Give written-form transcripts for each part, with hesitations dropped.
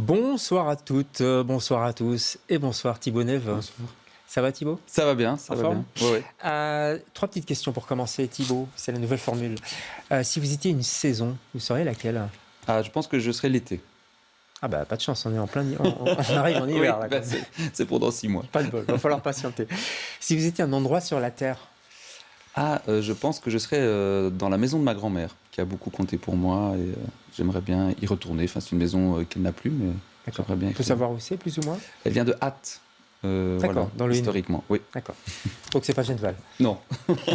Bonsoir à toutes, bonsoir à tous et bonsoir Thibaut Neve. Bonsoir. Ça va Thibaut? Ça va bien, ça En va forme? bien. Ouais, ouais. Trois petites questions pour commencer Thibaut, c'est la nouvelle formule. Si vous étiez une saison, vous seriez laquelle? Ah, je pense que je serai l'été. Ah bah pas de chance, on est en plein, on arrive en hiver. Oui, Là, bah, c'est pour dans 6 mois. pas de bol, va falloir patienter. Si vous étiez un endroit sur la Terre? Je pense que je serai dans la maison de ma grand-mère, qui a beaucoup compté pour moi, et j'aimerais bien y retourner. Enfin, c'est une maison qu'elle n'a plus, mais D'accord. j'aimerais bien y On peut retourner. savoir où c'est plus ou moins? Elle vient de Hatt, voilà, dans le Hainaut. historiquement. Oui. D'accord. Donc c'est pas Genneval. Non,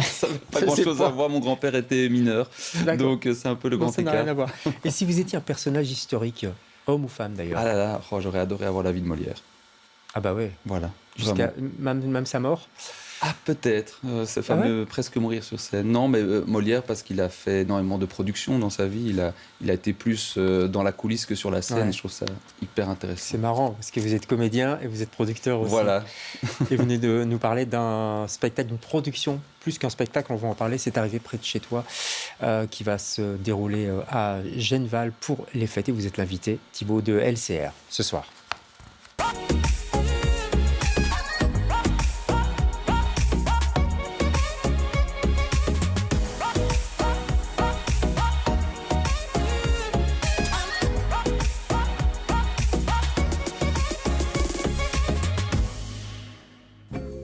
ça n'avait pas C'est grand-chose pas- à voir. Mon grand-père était mineur, D'accord. donc c'est un peu le Non, grand ça n'a rien à écart. voir. Et si vous étiez un personnage historique, homme ou femme d'ailleurs? Ah là là, j'aurais adoré avoir la vie de Molière. Ah bah ouais, Voilà. jusqu'à Vraiment. même sa mort. Ah, peut-être, ce Ah fameux presque mourir sur scène. Non, mais Molière, parce qu'il a fait énormément de productions dans sa vie, il a été plus dans la coulisse que sur la scène, Ouais. et je trouve ça hyper intéressant. C'est marrant parce que vous êtes comédien et vous êtes producteur aussi. Voilà. Et vous venez de nous parler d'un spectacle, d'une production, plus qu'un spectacle, on va en parler, c'est arrivé près de chez toi, qui va se dérouler à Genneval pour les fêtes. Et vous êtes l'invité, Thibaut de LCR, ce soir.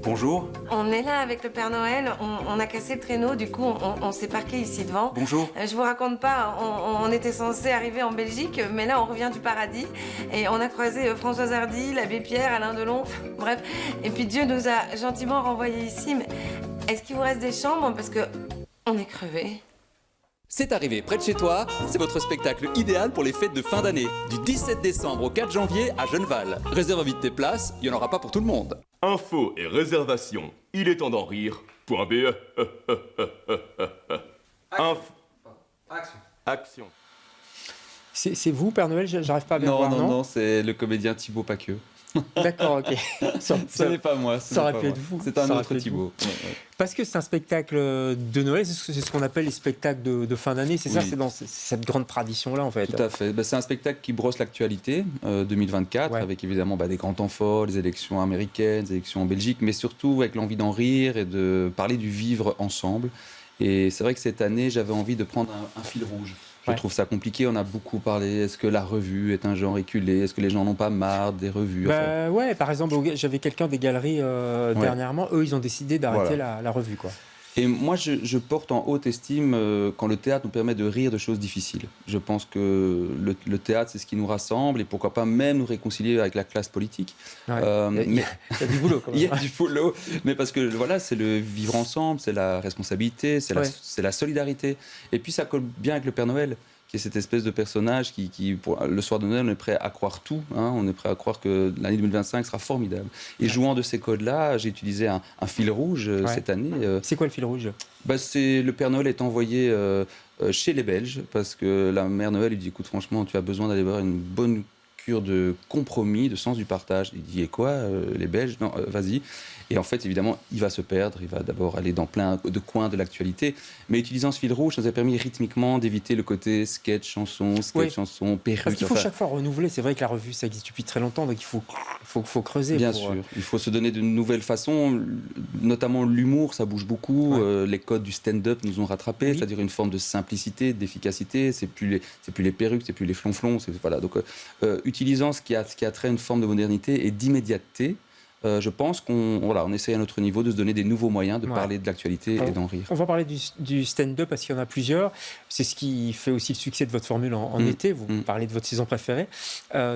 Bonjour. On est là avec le Père Noël, on a cassé le traîneau, du coup on s'est parqué ici devant. Bonjour. Je vous raconte pas, on était censé arriver en Belgique, mais là on revient du paradis et on a croisé Françoise Hardy, l'abbé Pierre, Alain Delon, bref. Et puis Dieu nous a gentiment renvoyés ici, mais est-ce qu'il vous reste des chambres? Parce que on est crevés. C'est arrivé près de chez toi, c'est votre spectacle idéal pour les fêtes de fin d'année. Du 17 décembre au 4 janvier à Genneval. Réserve vite tes places, il n'y en aura pas pour tout le monde. Infos et réservations, il est temps d'en rire.be. Action. C'est vous, Père Noël? J'arrive pas à bien voir, Non, c'est le comédien Thibaut Paqueux. D'accord, ok. Ce n'est pas moi. ça aurait pu être vous. C'est un Ça aurait autre pu être Thibaut. Ouais, ouais. Parce que c'est un spectacle de Noël, c'est ce qu'on appelle les spectacles de fin d'année, c'est ça? Oui. C'est dans cette grande tradition-là, en fait. Tout à fait. C'est un spectacle qui brosse l'actualité 2024, Ouais. avec évidemment des grands temps forts, les élections américaines, les élections en Belgique, mais surtout avec l'envie d'en rire et de parler du vivre ensemble. Et c'est vrai que cette année, j'avais envie de prendre un fil rouge. Je Ouais. trouve ça compliqué, on a beaucoup parlé. Est-ce que la revue est un genre éculé? Est-ce que les gens n'ont pas marre des revues? Enfin, Bah ouais, par exemple, j'avais quelqu'un des galeries dernièrement, eux ils ont décidé d'arrêter la revue, quoi. Et moi, je porte en haute estime quand le théâtre nous permet de rire de choses difficiles. Je pense que le théâtre, c'est ce qui nous rassemble et pourquoi pas même nous réconcilier avec la classe politique. Ouais. Mais Il y a du boulot, quand il y même. a du boulot, mais parce que voilà, c'est le vivre ensemble, c'est la responsabilité, c'est Ouais. la solidarité. Et puis ça colle bien avec le Père Noël, qui est cette espèce de personnage qui le soir de Noël, on est prêt à croire tout. Hein, on est prêt à croire que l'année 2025 sera formidable. Et jouant de ces codes-là, j'ai utilisé un fil rouge cette année. C'est quoi le fil rouge? C'est le Père Noël est envoyé chez les Belges parce que la mère Noël lui dit écoute, franchement, tu as besoin d'aller voir une bonne cure de compromis, de sens du partage. Il dit et quoi, les Belges? Non, vas-y. Et en fait, évidemment, il va se perdre. Il va d'abord aller dans plein de coins de l'actualité. Mais utilisant ce fil rouge, ça nous a permis rythmiquement d'éviter le côté sketch, chanson, perruque. Parce qu'il faut enfin, chaque fois renouveler. C'est vrai que la revue, ça existe depuis très longtemps, donc il faut creuser. Bien pour, sûr, il faut se donner de nouvelles façons, notamment l'humour, ça bouge beaucoup. Ouais. Les codes du stand-up nous ont rattrapés, Oui. c'est-à-dire une forme de simplicité, d'efficacité. C'est plus les perruques, c'est plus les flonflons. Voilà. Donc, utilisant ce qui a trait à une forme de modernité et d'immédiateté, je pense qu'on essaye à notre niveau de se donner des nouveaux moyens de Ouais. parler de l'actualité et d'en rire. On va parler du stand-up parce qu'il y en a plusieurs. C'est ce qui fait aussi le succès de votre formule en été. Vous parlez de votre saison préférée.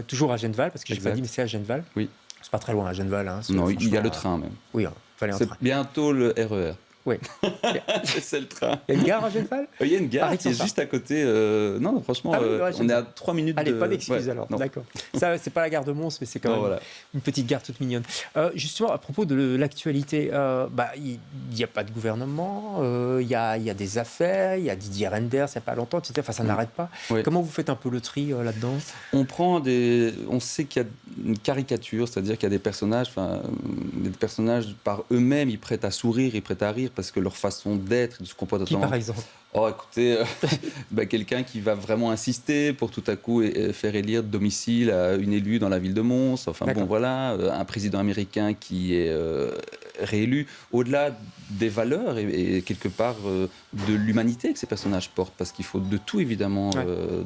Toujours à Genneval, parce que je n'ai pas Exact. dit, mais c'est à Genneval. Oui. C'est pas très loin à Genneval. Hein, Non, il y a franchement, le train même. Oui, il fallait un C'est train. bientôt le RER. Oui. C'est le train. Il y a une gare à Genneval? Il y a une gare Paris qui est Centre. juste à côté. Non, franchement, Ah oui, ouais, on est à 3 minutes Allez, de... pas d'excuses Ouais, alors. non. D'accord. Ça, c'est pas la gare de Mons, mais c'est quand Non, même voilà. une petite gare toute mignonne. Justement, à propos de l'actualité, il n'y a pas de gouvernement, il y a des affaires, il y a Didier Reynders, il n'y a pas longtemps, etc. Enfin, ça n'arrête pas. Oui. Comment vous faites un peu le tri là-dedans? On sait qu'il y a une caricature, c'est-à-dire qu'il y a des personnages par eux-mêmes, ils prêtent à sourire, ils prêtent à rire, parce que leur façon d'être, de se comporter... Qui, par exemple? Oh, écoutez, quelqu'un qui va vraiment insister pour tout à coup faire élire de domicile à une élue dans la ville de Mons. Enfin bon, voilà, un président américain qui est réélu. Au-delà des valeurs et quelque part de l'humanité que ces personnages portent, parce qu'il faut de tout évidemment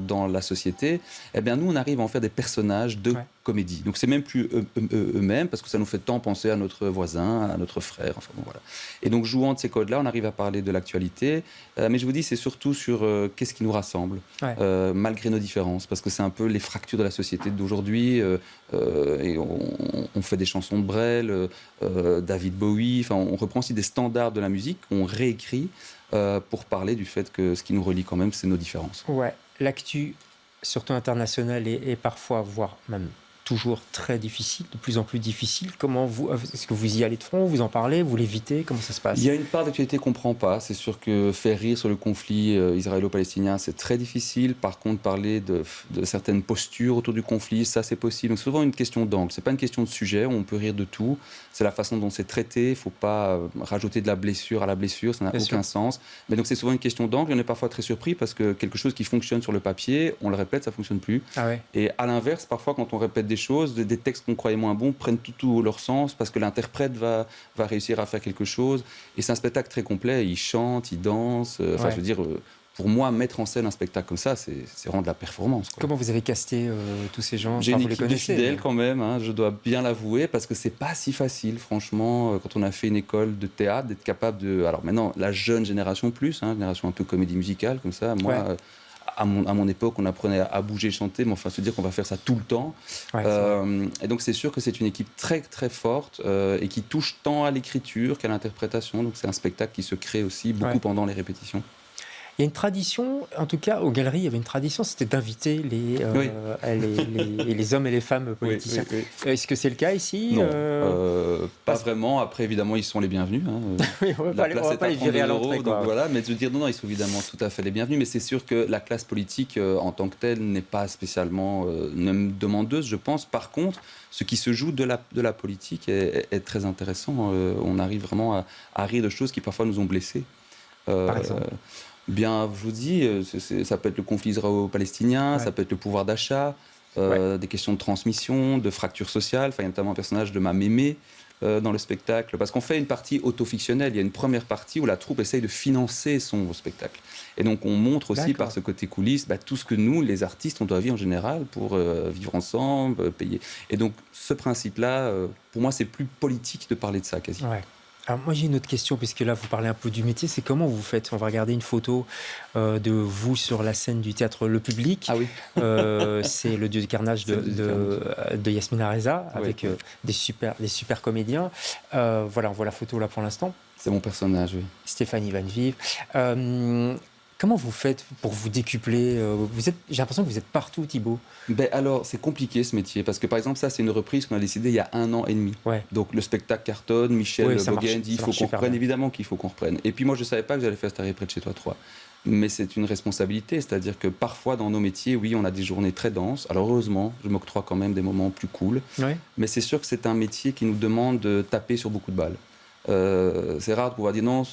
dans la société, eh bien nous on arrive à en faire des personnages de comédie. Donc c'est même plus eux-mêmes, parce que ça nous fait tant penser à notre voisin, à notre frère, enfin bon voilà. Et donc jouant de ces codes-là, on arrive à parler de l'actualité, mais je vous dis c'est surtout sur qu'est-ce qui nous rassemble, malgré nos différences, parce que c'est un peu les fractures de la société d'aujourd'hui, et on fait des chansons de Brel, David Bowie, enfin on reprend aussi des standards de la musique qu'on réécrit pour parler du fait que ce qui nous relie quand même, c'est nos différences. Ouais, l'actu, surtout internationale, est parfois, voire même toujours très difficile, de plus en plus difficile. Est-ce que vous y allez de front, vous en parlez, vous l'évitez, comment ça se passe? Il y a une part d'actualité qu'on ne comprend pas. C'est sûr que faire rire sur le conflit israélo-palestinien, c'est très difficile. Par contre, parler de certaines postures autour du conflit, ça c'est possible. Donc c'est souvent une question d'angle. C'est pas une question de sujet, on peut rire de tout. C'est la façon dont c'est traité. Il ne faut pas rajouter de la blessure à la blessure, ça n'a aucun sens. Mais donc c'est souvent une question d'angle. On est parfois très surpris parce que quelque chose qui fonctionne sur le papier, on le répète, ça ne fonctionne plus. Et à l'inverse, parfois quand on répète des choses, des textes qu'on croyait moins bons prennent tout leur sens parce que l'interprète va réussir à faire quelque chose. Et c'est un spectacle très complet. Il chante, il danse. Enfin, je veux dire, pour moi, mettre en scène un spectacle comme ça, c'est vraiment de la performance, quoi. Comment vous avez casté tous ces gens? J'ai une équipe de fidèles quand même, hein, je dois bien l'avouer, parce que c'est pas si facile, franchement, quand on a fait une école de théâtre, d'être capable de... Alors maintenant, la jeune génération plus, génération un peu comédie musicale, comme ça, moi... À mon époque, on apprenait à bouger, chanter, mais enfin, se dire qu'on va faire ça tout le temps. Et donc, c'est sûr que c'est une équipe très, très forte et qui touche tant à l'écriture qu'à l'interprétation. Donc, c'est un spectacle qui se crée aussi beaucoup pendant les répétitions. Il y a une tradition, en tout cas, aux galeries, il y avait une tradition, c'était d'inviter les hommes et les femmes politiciens. Est-ce que c'est le cas ici? Non, pas vraiment. Après, évidemment, ils sont les bienvenus. On va pas les virer à l'entrée. Donc voilà, mais je veux dire, non, ils sont évidemment tout à fait les bienvenus. Mais c'est sûr que la classe politique, en tant que telle, n'est pas spécialement demandeuse, je pense. Par contre, ce qui se joue de la politique est très intéressant. On arrive vraiment à rire de choses qui parfois nous ont blessés. Par exemple Bien, je vous dis, ça peut être le conflit israélo-palestinien, ça peut être le pouvoir d'achat, des questions de transmission, de fracture sociale. Enfin, il y a notamment un personnage de ma mémé dans le spectacle, parce qu'on fait une partie autofictionnelle. Il y a une première partie où la troupe essaye de financer son spectacle. Et donc, on montre aussi par ce côté coulisses tout ce que nous, les artistes, on doit vivre en général pour vivre ensemble, payer. Et donc, ce principe-là, pour moi, c'est plus politique de parler de ça, quasi. Alors moi j'ai une autre question, puisque là vous parlez un peu du métier, c'est comment vous faites? On va regarder une photo de vous sur la scène du théâtre Le Public. C'est Le Dieu du carnage de Yasmina Reza, avec des super comédiens. Voilà, on voit la photo là pour l'instant. C'est mon personnage, oui. Stéphanie Van Vive. Comment vous faites pour vous décupler? J'ai l'impression que vous êtes partout, Thibaut. Alors, c'est compliqué ce métier, parce que par exemple, ça, c'est une reprise qu'on a décidée il y a 1 an et demi. Donc, le spectacle cartonne, Michel Boguin dit il faut qu'on reprenne, évidemment qu'il faut qu'on reprenne. Et puis, moi, je ne savais pas que j'allais faire cette arrivée près de chez toi 3. Mais c'est une responsabilité, c'est-à-dire que parfois, dans nos métiers, oui, on a des journées très denses. Alors, heureusement, je m'octroie quand même des moments plus cool. Mais c'est sûr que c'est un métier qui nous demande de taper sur beaucoup de balles. C'est rare de pouvoir dire non,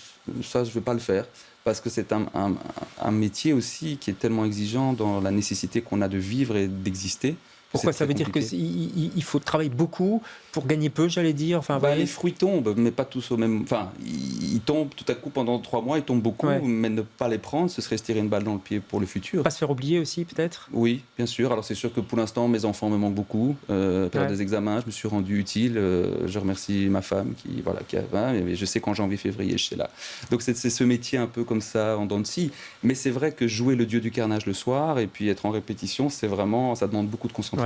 ça, je ne veux pas le faire. Parce que c'est un métier aussi qui est tellement exigeant dans la nécessité qu'on a de vivre et d'exister. Pourquoi? Ça veut dire qu'il faut travailler beaucoup pour gagner peu, j'allais dire. Enfin, les fruits tombent, mais pas tous au même... Enfin, ils tombent tout à coup pendant 3 mois, ils tombent beaucoup, mais ne pas les prendre, ce serait se tirer une balle dans le pied pour le futur. Pas se faire oublier aussi, peut-être? Oui, bien sûr. Alors c'est sûr que pour l'instant, mes enfants me manquent beaucoup. Période des examens, je me suis rendu utile. Je remercie ma femme qui mais je sais qu'en janvier, février, je suis là. Donc c'est ce métier un peu comme ça, en dents de scie. Mais c'est vrai que jouer le Dieu du carnage le soir et puis être en répétition, c'est vraiment... Ça demande beaucoup de concentration.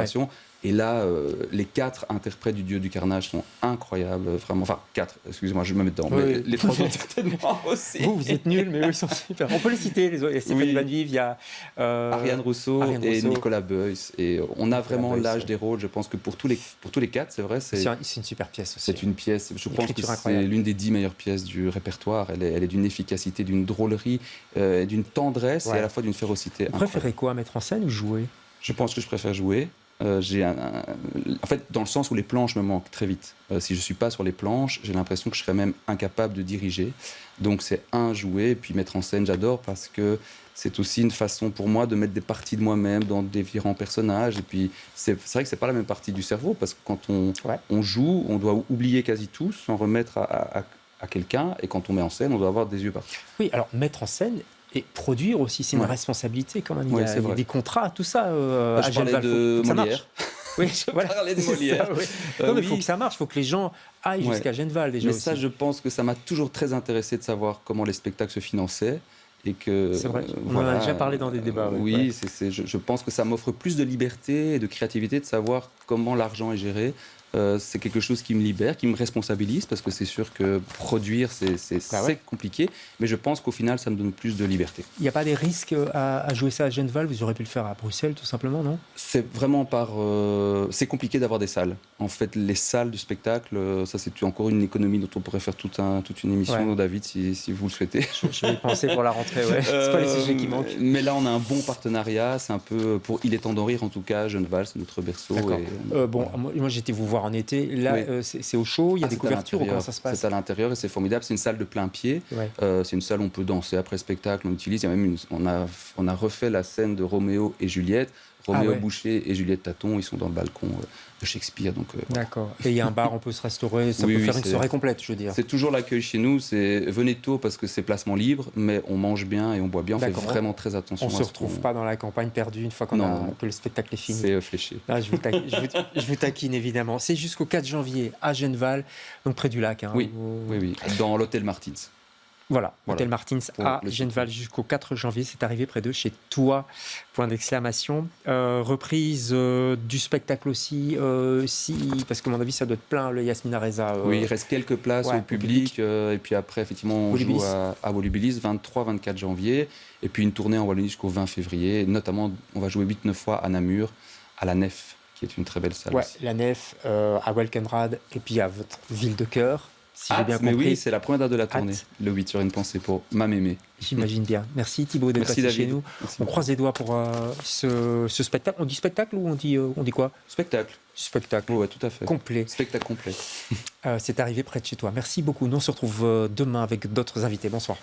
Et là, les 4 interprètes du Dieu du carnage sont incroyables, vraiment. Enfin, 4, excusez-moi, je me mets dedans. Mais les 3 autres, certainement aussi. Vous êtes nuls, mais eux, ils sont super. On peut les citer, les autres. Il y a Stéphanie Van Vive, il y a Ariane Rousseau et Nicolas Beuys. Et on a vraiment l'âge des rôles. Je pense que pour tous les 4, c'est vrai. C'est une super pièce aussi. C'est une pièce, je pense que c'est l'une des 10 meilleures pièces du répertoire. Elle est d'une efficacité, d'une drôlerie, d'une tendresse et à la fois d'une férocité. Vous préférez quoi, mettre en scène ou jouer? Je pense que je préfère jouer. En fait, dans le sens où les planches me manquent très vite. Si je ne suis pas sur les planches, j'ai l'impression que je serais même incapable de diriger. Donc c'est jouer, et puis mettre en scène, j'adore, parce que c'est aussi une façon pour moi de mettre des parties de moi-même dans différents personnages. Et puis c'est vrai que ce n'est pas la même partie du cerveau, parce que quand on joue, on doit oublier quasi tout, s'en remettre à quelqu'un, et quand on met en scène, on doit avoir des yeux partout. Oui, alors mettre en scène et produire aussi, c'est une responsabilité quand même. Il y a des contrats, tout ça. Je parlais de Molière. Oui, je parlais de Molière. Non, mais il faut que ça marche, il faut que les gens aillent jusqu'à Genval déjà. Mais aussi. ça, je pense que ça m'a toujours très intéressé de savoir comment les spectacles se finançaient. Et que, c'est vrai, on en a déjà parlé dans des débats. Oui, je pense que ça m'offre plus de liberté et de créativité de savoir comment l'argent est géré. C'est quelque chose qui me libère, qui me responsabilise, parce que c'est sûr que produire, c'est compliqué, mais je pense qu'au final, ça me donne plus de liberté. Il n'y a pas des risques à jouer ça à Genval? Vous auriez pu le faire à Bruxelles, tout simplement, non? C'est vraiment c'est compliqué d'avoir des salles. En fait, les salles du spectacle, ça c'est encore une économie dont on pourrait faire toute une émission, David, si vous le souhaitez. Je vais y penser pour la rentrée, c'est pas les sujets qui manquent. Mais là, on a un bon partenariat, c'est un peu, pour Il est temps d'en rire en tout cas, Genval, c'est notre berceau. Moi j'étais vous voir en été, là c'est au chaud, il y a des couvertures, comment ça se passe? C'est à l'intérieur et c'est formidable, c'est une salle de plein pied, c'est une salle où on peut danser après spectacle, on utilise, il y a même on a refait la scène de Roméo et Juliette, Boucher et Juliette Taton, ils sont dans le balcon de Shakespeare. D'accord. Et il y a un bar, on peut se restaurer, ça peut faire une soirée complète, je veux dire. C'est toujours l'accueil chez nous, c'est venez tôt parce que c'est placement libre, mais on mange bien et on boit bien, on fait vraiment très attention. On ne se retrouve pas dans la campagne perdue une fois que le spectacle est fini. C'est fléché. Là, je vous taquine évidemment. C'est jusqu'au 4 janvier à Genval, donc près du lac. Hein, oui, dans l'hôtel Martins. Voilà, Hôtel Martins à Genval jusqu'au 4 janvier. C'est arrivé près de chez toi, point d'exclamation. Reprise du spectacle aussi, parce que à mon avis, ça doit être plein, le Yasmina Reza. Oui, il reste quelques places au public. Et puis après, effectivement, on joue à Volubilis, 23-24 janvier. Et puis une tournée en Wallonie jusqu'au 20 février. Notamment, on va jouer 8-9 fois à Namur, à la Nef, qui est une très belle salle. Aussi. La Nef, à Welkenrad, et puis à votre ville de cœur. Si j'ai bien compris. Mais oui, c'est la première date de la tournée, le 8 sur une pensée pour ma mémé. J'imagine bien. Merci Thibaut d'être passé chez nous. On croise les doigts pour ce spectacle. On dit spectacle ou on dit quoi? Spectacle. Spectacle. Oui, tout à fait. Complet. Spectacle complet. C'est arrivé près de chez toi. Merci beaucoup. Nous on se retrouve demain avec d'autres invités. Bonsoir.